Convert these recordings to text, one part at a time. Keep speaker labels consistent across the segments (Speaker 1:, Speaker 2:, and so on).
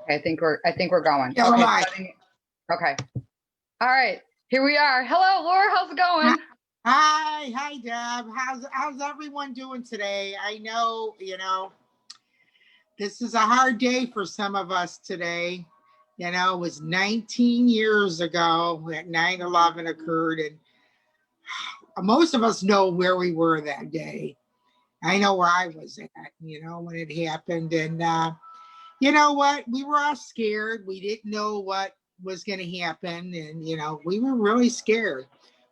Speaker 1: I think we're going.
Speaker 2: Yeah,
Speaker 1: Okay.
Speaker 2: right.
Speaker 1: Okay. All right. Here we are. Hello, Laura. How's it going?
Speaker 2: Hi, Deb. How's everyone doing today? I know, this is a hard day for some of us today. It was 19 years ago that 9/11 occurred, and most of us know where we were that day. I know where I was at, when it happened. And you know what? We were all scared. We didn't know what was going to happen. And, we were really scared.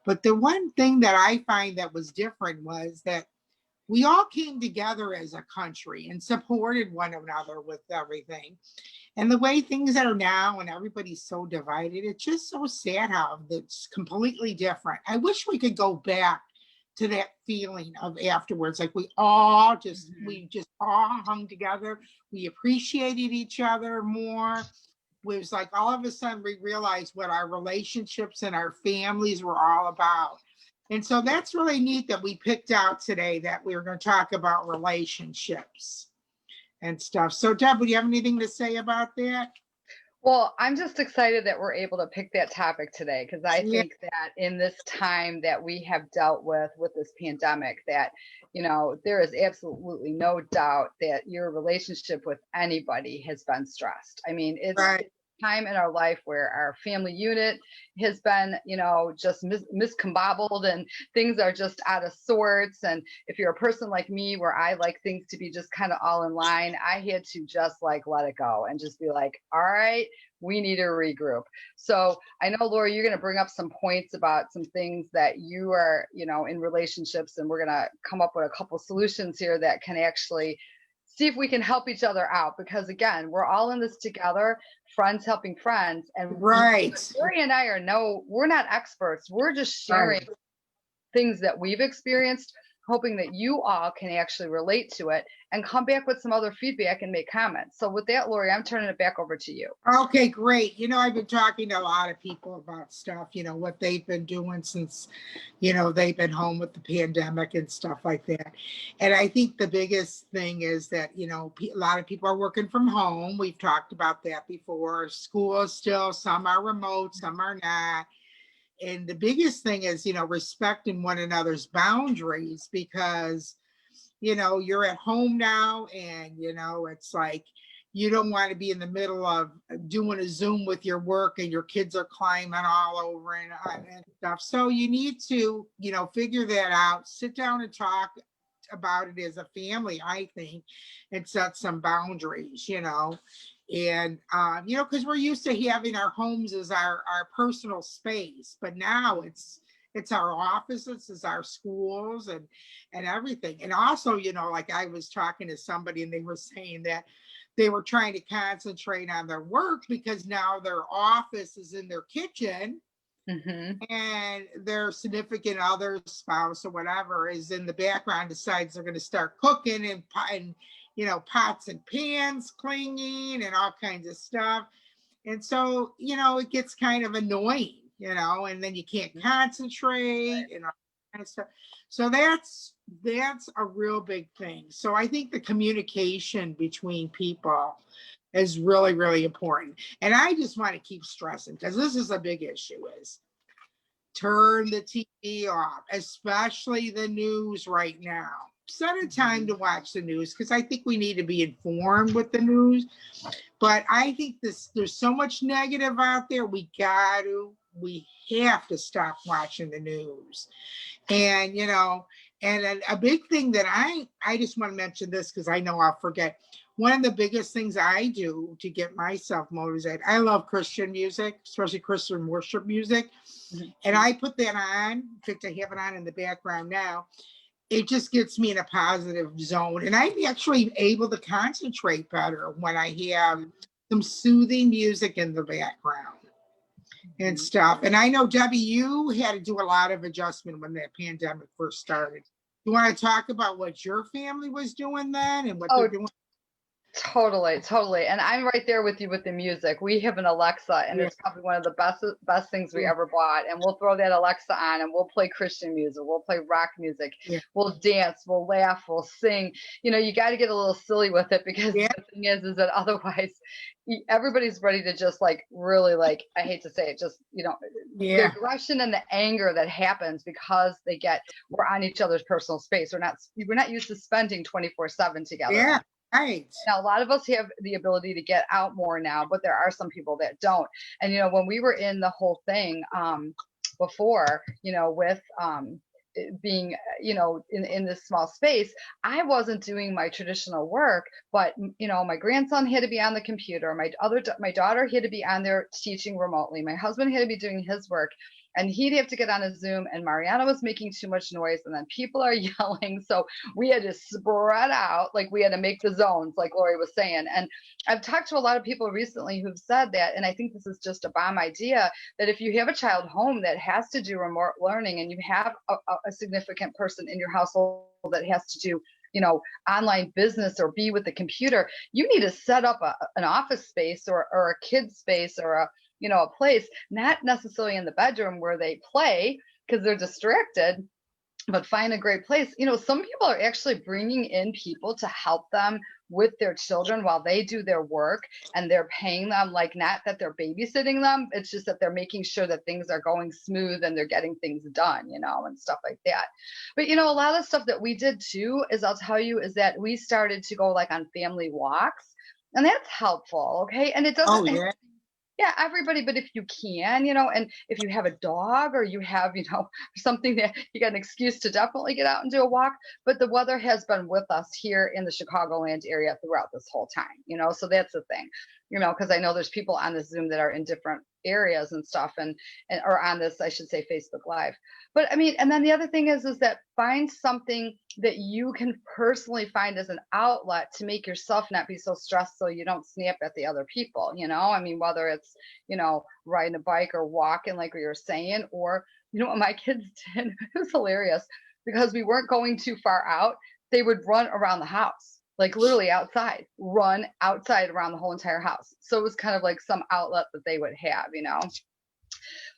Speaker 2: But the one thing that I find that was different was that we all came together as a country and supported one another with everything. And the way things are now, and everybody's so divided, it's just so sad how it's completely different. I wish we could go back to that feeling of afterwards, like we just all hung together. We appreciated each other more. It was like all of a sudden we realized what our relationships and our families were all about. And so that's really neat that we picked out today that we were going to talk about relationships and stuff. So Deb, do you have anything to say about that?
Speaker 1: Well, I'm just excited that we're able to pick that topic today because I
Speaker 2: Yeah.
Speaker 1: think that in this time that we have dealt with this pandemic, that, there is absolutely no doubt that your relationship with anybody has been stressed. I mean, it's
Speaker 2: Right.
Speaker 1: time in our life where our family unit has been, just miscombobbled and things are just out of sorts. And if you're a person like me, where I like things to be just kind of all in line, I had to just like let it go and just be like, all right, we need to regroup. So I know, Laura, you're going to bring up some points about some things that you are, in relationships, and we're going to come up with a couple solutions here that can actually see if we can help each other out. Because again, we're all in this together, friends helping friends. And
Speaker 2: Right.
Speaker 1: Lori and I we're not experts. We're just sharing
Speaker 2: Right.
Speaker 1: things that we've experienced, hoping that you all can actually relate to it and come back with some other feedback and make comments. So with that, Lori, I'm turning it back over to you.
Speaker 2: Okay, great. I've been talking to a lot of people about stuff, what they've been doing since, they've been home with the pandemic and stuff like that. And I think the biggest thing is that, a lot of people are working from home. We've talked about that before. School is still, some are remote, some are not. And the biggest thing is, respecting one another's boundaries because, you're at home now and, it's like, you don't want to be in the middle of doing a Zoom with your work and your kids are climbing all over and stuff. So you need to, figure that out, sit down and talk about it as a family, I think, and set some boundaries, and because we're used to having our homes as our personal space, but now it's our offices, it's our schools and everything. And also, like I was talking to somebody and they were saying that they were trying to concentrate on their work because now their office is in their kitchen.
Speaker 1: Mm-hmm.
Speaker 2: And their significant other, spouse or whatever, is in the background, decides they're going to start cooking and pots and pans clinging and all kinds of stuff. And so, it gets kind of annoying, and then you can't concentrate and all kind of stuff. So that's a real big thing. So I think the communication between people is really, really important. And I just want to keep stressing because this is a big issue is turn the TV off, especially the news right now. Set a time to watch the news because I think we need to be informed with the news. But I think there's so much negative out there. We have to stop watching the news. And and a big thing that I just want to mention this because I know I'll forget. One of the biggest things I do to get myself motivated, I love Christian music, especially Christian worship music. Mm-hmm. And I put that on. In fact, I have it on in the background now. It just gets me in a positive zone. And I'm actually able to concentrate better when I have some soothing music in the background and stuff. And I know, Debbie, you had to do a lot of adjustment when that pandemic first started. You want to talk about what your family was doing then and what they're doing?
Speaker 1: Totally, totally. And I'm right there with you with the music. We have an Alexa, and
Speaker 2: Yeah,
Speaker 1: it's probably one of the best things we
Speaker 2: yeah,
Speaker 1: ever bought. And we'll throw that Alexa on and we'll play Christian music, we'll play rock music,
Speaker 2: yeah,
Speaker 1: we'll dance, we'll laugh, we'll sing. You got to get a little silly with it because
Speaker 2: yeah,
Speaker 1: the thing is that otherwise everybody's ready to just like really like, I hate to say it, just the
Speaker 2: yeah,
Speaker 1: aggression and the anger that happens because we're on each other's personal space. We're not used to spending 24/7 together.
Speaker 2: yeah, right.
Speaker 1: Now, a lot of us have the ability to get out more now, but there are some people that don't. And, when we were in the whole thing before, with being, in this small space, I wasn't doing my traditional work, but, my grandson had to be on the computer. My daughter had to be on there teaching remotely. My husband had to be doing his work. And he'd have to get on a Zoom, and Mariana was making too much noise, and then people are yelling. So we had to spread out, like we had to make the zones, like Lori was saying. And I've talked to a lot of people recently who've said that, and I think this is just a bomb idea, that if you have a child home that has to do remote learning, and you have a significant person in your household that has to do online business or be with the computer, you need to set up an office space or a kid's space or a place, not necessarily in the bedroom where they play because they're distracted, but find a great place. Some people are actually bringing in people to help them with their children while they do their work, and they're paying them, like, not that they're babysitting them. It's just that they're making sure that things are going smooth and they're getting things done, and stuff like that. But, a lot of stuff that we did too, is I'll tell you, is that we started to go like on family walks, and that's helpful. Okay. And it
Speaker 2: Oh,
Speaker 1: doesn't
Speaker 2: yeah.
Speaker 1: yeah, everybody, but if you can, and if you have a dog or you have, something that you got an excuse to definitely get out and do a walk. But the weather has been with us here in the Chicagoland area throughout this whole time. So that's the thing, because I know there's people on this Zoom that are in different areas and stuff, and or on this, I should say, Facebook Live. But I mean, and then the other thing is that find something that you can personally find as an outlet to make yourself not be so stressed, so you don't snap at the other people. I mean, whether it's riding a bike or walking, like we were saying, or what my kids did, it was hilarious because we weren't going too far out. They would run around the house, like literally outside, run outside around the whole entire house. So it was kind of like some outlet that they would have.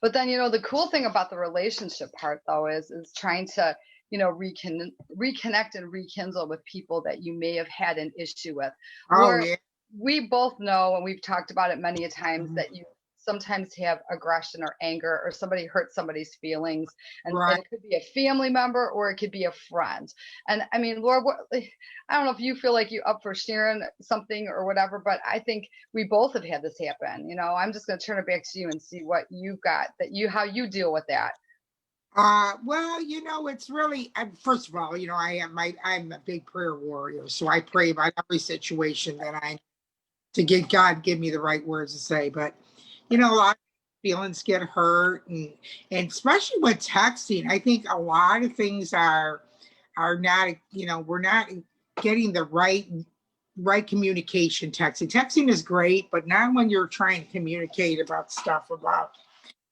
Speaker 1: But then, the cool thing about the relationship part, though, is trying to, reconnect and rekindle with people that you may have had an issue with.
Speaker 2: Oh,
Speaker 1: Laura,
Speaker 2: yeah.
Speaker 1: we both know, and we've talked about it many a times,
Speaker 2: Mhm.
Speaker 1: that you sometimes have aggression or anger, or somebody hurts somebody's feelings, and
Speaker 2: Right.
Speaker 1: it could be a family member or it could be a friend. And I mean, Laura, I don't know if you feel like you up for sharing something or whatever, but I think we both have had this happen. I'm just going to turn it back to you and see what you've got, how you deal with that.
Speaker 2: Well, it's really, first of all, I'm a big prayer warrior, so I pray about every situation that to get God give me the right words to say. But, a lot of feelings get hurt, and especially with texting, I think a lot of things are not, we're not getting the right communication texting. Texting is great, but not when you're trying to communicate about stuff, about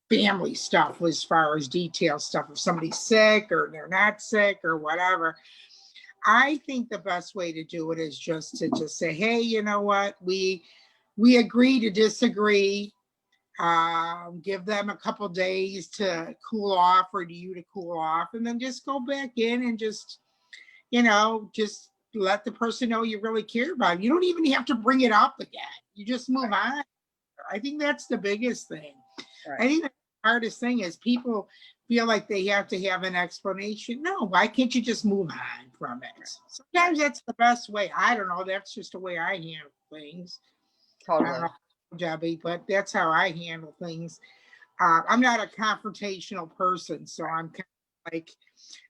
Speaker 2: family stuff, as far as detailed stuff. If somebody's sick or they're not sick or whatever, I think the best way to do it is just to say, hey, you know what, we agree to disagree. Give them a couple days to cool off, or to you to cool off, and then just go back in and just let the person know you really care about them. You don't even have to bring it up again. You just move on. I think that's the biggest thing. I
Speaker 1: Right.
Speaker 2: think the hardest thing is people feel like they have to have an explanation. No, why can't you just move on from it?
Speaker 1: Right.
Speaker 2: Sometimes that's the best way. I don't know. That's just the way I handle things. I don't
Speaker 1: Totally.
Speaker 2: know, Debbie, but that's how I handle things. I'm not a confrontational person, so I'm kind of like,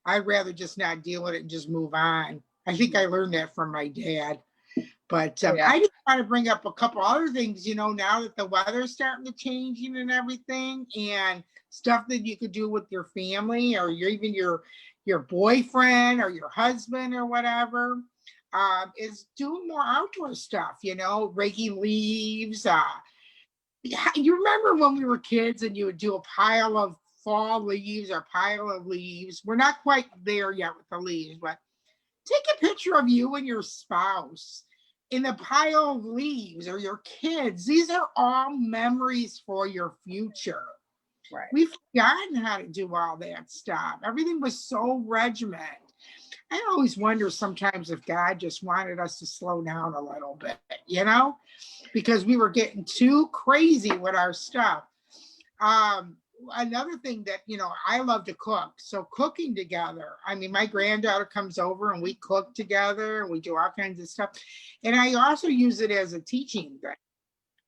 Speaker 2: I'd rather just not deal with it and just move on. I think I learned that from my dad. But
Speaker 1: Oh, yeah.
Speaker 2: I just want to bring up a couple other things, now that the weather's starting to change and everything, and stuff that you could do with your family, or even your boyfriend or your husband or whatever, is doing more outdoor stuff, raking leaves. You remember when we were kids and you would do a pile of fall leaves or pile of leaves? We're not quite there yet with the leaves, but take a picture of you and your spouse in the pile of leaves, or your kids. These are all memories for your future.
Speaker 1: Right.
Speaker 2: We've forgotten how to do all that stuff. Everything was so regimented. I always wonder sometimes if God just wanted us to slow down a little bit, because we were getting too crazy with our stuff. Another thing that, I love to cook. So cooking together. I mean, my granddaughter comes over and we cook together and we do all kinds of stuff. And I also use it as a teaching thing.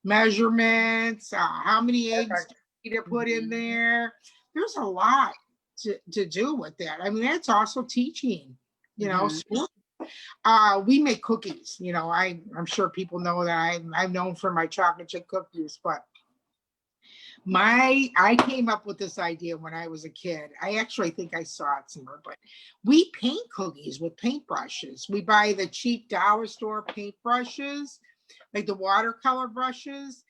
Speaker 2: Measurements, how many eggs to put in there. There's a lot to do with that. I mean, that's also teaching, school. We make cookies. I'm sure people know that I'm known for my chocolate chip cookies, but I came up with this idea when I was a kid. I actually think I saw it somewhere, but we paint cookies with paintbrushes. We buy the cheap dollar store paintbrushes, like the watercolor brushes,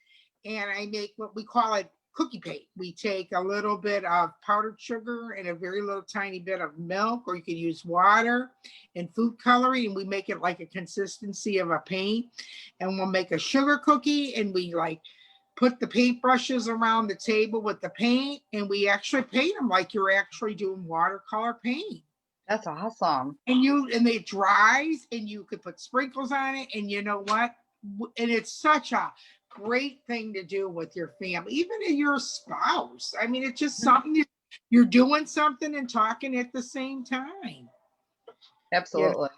Speaker 2: and I make what we call it cookie paint. We take a little bit of powdered sugar and a very little tiny bit of milk, or you can use water and food coloring, and we make it like a consistency of a paint. And we'll make a sugar cookie, and we put the paintbrushes around the table with the paint, and we actually paint them like you're actually doing watercolor paint.
Speaker 1: That's awesome.
Speaker 2: And it dries, and you could put sprinkles on it, and you know what? And it's such a great thing to do with your family, even your spouse. I mean, it's just something you're doing something and talking at the same time.
Speaker 1: Absolutely.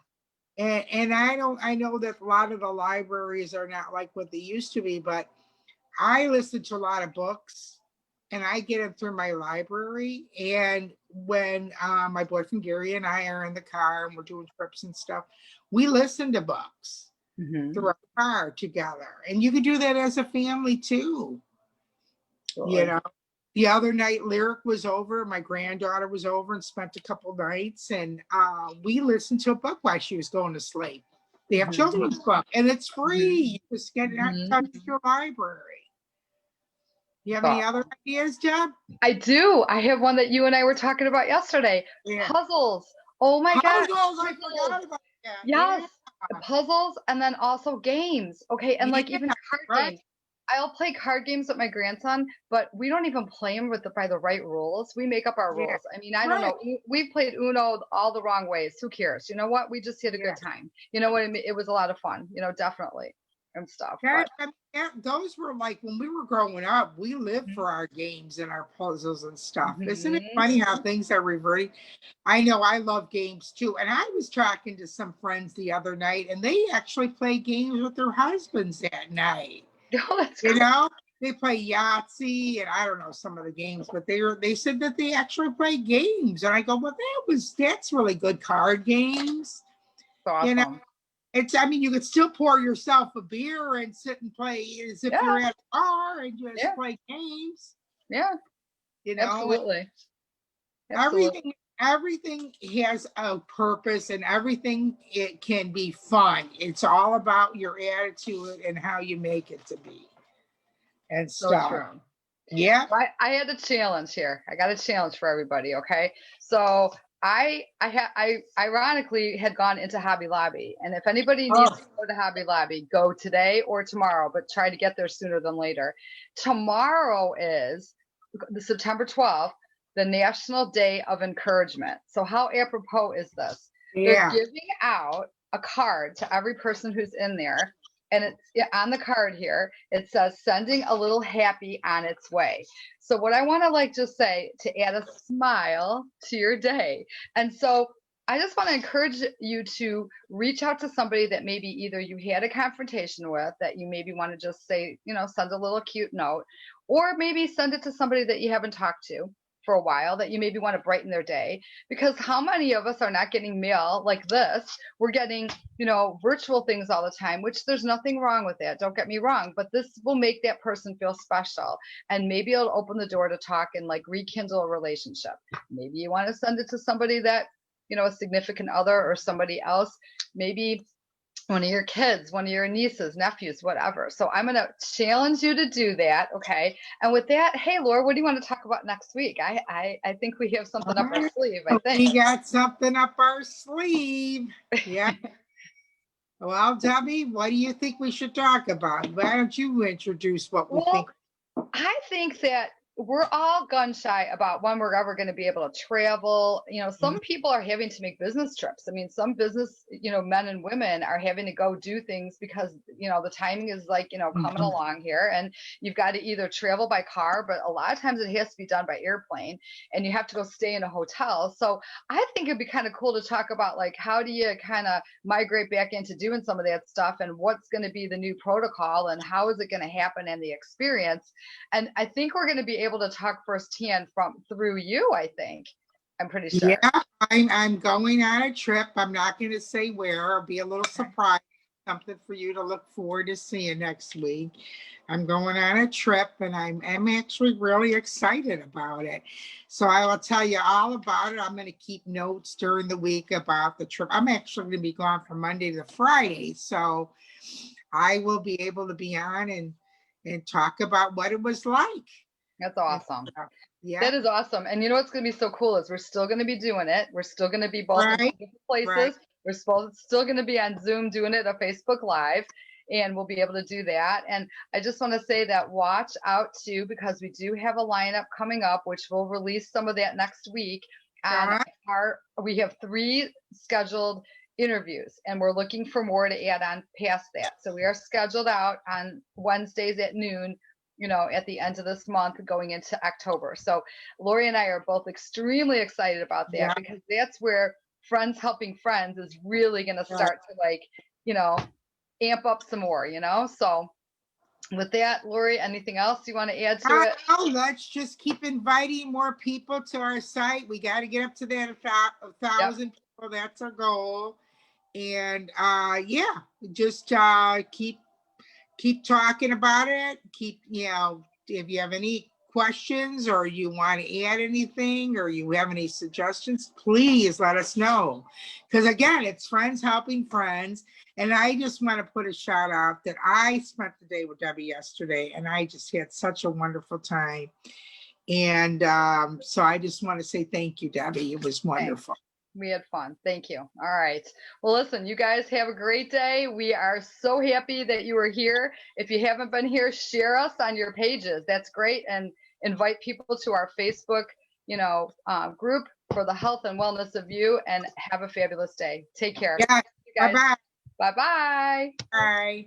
Speaker 2: And I know that a lot of the libraries are not like what they used to be, but I listen to a lot of books, and I get them through my library. And when my boyfriend Gary and I are in the car and we're doing trips and stuff, we listen to books through our car together. And you can do that as a family too. Absolutely. The other night, Lyric was over, my granddaughter was over and spent a couple nights, and we listened to a book while she was going to sleep. They have children's book, and it's free. You just get it out and touch your library. You have any other ideas, Deb?
Speaker 1: I do. I have one that you and I were talking about yesterday. Yeah. Puzzles. Oh my gosh.
Speaker 2: Puzzles. I forgot about that.
Speaker 1: Yes. Yeah. Puzzles, and then also games. Okay. And even card games. I'll play card games with my grandson, but we don't even play them by the right rules. We make up our rules. I mean, I don't know. We've played Uno all the wrong ways. Who cares? You know what? We just had a good time. You know what I mean? It was a lot of fun, definitely. And stuff.
Speaker 2: Those were like when we were growing up, we lived for our games and our puzzles and stuff. Isn't it funny how things are reverting? I know I love games too. And I was talking to some friends the other night, and they actually play games with their husbands that night.
Speaker 1: Oh, that's cool.
Speaker 2: They play Yahtzee and I don't know some of the games, but they said that they actually play games. And I go, well, that's really good card games.
Speaker 1: Awesome.
Speaker 2: You could still pour yourself a beer and sit and play as if you're at a bar and just play games.
Speaker 1: Yeah. Absolutely.
Speaker 2: Everything has a purpose, and everything, it can be fun. It's all about your attitude and how you make it to be. And stuff.
Speaker 1: True.
Speaker 2: Yeah.
Speaker 1: I had a challenge here. I got a challenge for everybody. Okay. So I ironically had gone into Hobby Lobby, and if anybody needs to go to Hobby Lobby, go today or tomorrow, but try to get there sooner than later. Tomorrow is the September 12th, the National Day of Encouragement. So how apropos is this? Yeah. They're giving out a card to every person who's in there. And it's on the card here, it says sending a little happy on its way. So what I want to just say to add a smile to your day. And so I just want to encourage you to reach out to somebody that maybe either you had a confrontation with, that you maybe want to just say, send a little cute note, or maybe send it to somebody that you haven't talked to for a while that you maybe want to brighten their day. Because how many of us are not getting mail like this? We're getting, virtual things all the time, which there's nothing wrong with that. Don't get me wrong, but this will make that person feel special. And maybe it'll open the door to talk and rekindle a relationship. Maybe you want to send it to somebody that, a significant other or somebody else, maybe one of your kids, one of your nieces, nephews, whatever. So I'm going to challenge you to do that. Okay. And with that, hey, Laura, what do you want to talk about next week? I think we have something up our sleeve. I think
Speaker 2: we got something up our sleeve. Yeah. Well, Debbie, what do you think we should talk about? Why don't you introduce what we
Speaker 1: Well,
Speaker 2: think?
Speaker 1: I think that we're all gun shy about when we're ever going to be able to travel. Some people are having to make business trips. I mean, some business, men and women are having to go do things because, the timing is like, coming
Speaker 2: Mhm.
Speaker 1: along here, and you've got to either travel by car, but a lot of times it has to be done by airplane, and you have to go stay in a hotel. So I think it'd be kind of cool to talk about, like, how do you kind of migrate back into doing some of that stuff, and what's going to be the new protocol, and how is it going to happen, and the experience. And I think we're going to be able to talk firsthand through you, I think. I'm pretty
Speaker 2: Yeah,
Speaker 1: sure.
Speaker 2: I'm going on a trip. I'm not going to say where. It'll be a little
Speaker 1: Okay.
Speaker 2: surprise, something for you to look forward to seeing next week. I'm going on a trip, and I'm actually really excited about it. So I will tell you all about it. I'm going to keep notes during the week about the trip. I'm actually going to be gone from Monday to Friday, so I will be able to be on and talk about what it was like.
Speaker 1: That's
Speaker 2: And,
Speaker 1: awesome.
Speaker 2: yeah,
Speaker 1: That is awesome. And you know what's going to be so cool is we're still going to be doing it. We're still going to be both in
Speaker 2: right,
Speaker 1: different
Speaker 2: right.
Speaker 1: places. We're still going to be on Zoom doing it, a Facebook Live, and we'll be able to do that. And I just want to say that watch out too, because we do have a lineup coming up, which we'll release some of that next week. And
Speaker 2: Uh,
Speaker 1: we have 3 scheduled interviews, and we're looking for more to add on past that. So we are scheduled out on Wednesdays at noon, at the end of this month going into October. So Lori and I are both extremely excited about that,
Speaker 2: yeah,
Speaker 1: because that's where Friends Helping Friends is really going to
Speaker 2: yeah.
Speaker 1: start to, like, you know, amp up some more. So with that, Lori, anything else you want to add to it?
Speaker 2: Oh, let's just keep inviting more people to our site. We got to get up to that a
Speaker 1: Yep.
Speaker 2: thousand people. That's our goal. And yeah, just keep talking about it. Keep, if you have any questions or you want to add anything or you have any suggestions, please let us know. Because again, it's friends helping friends. And I just want to put a shout out that I spent the day with Debbie yesterday and I just had such a wonderful time. And so I just want to say thank you, Debbie. It was
Speaker 1: Thanks.
Speaker 2: wonderful.
Speaker 1: We had fun. Thank you. All right. Well, listen, you guys have a great day. We are so happy that you are here. If you haven't been here, share us on your pages. That's great. And invite people to our Facebook, group for the health and wellness of you. And have a fabulous day. Take care.
Speaker 2: Yeah.
Speaker 1: You
Speaker 2: Bye
Speaker 1: guys.
Speaker 2: bye.
Speaker 1: Bye bye.
Speaker 2: Bye.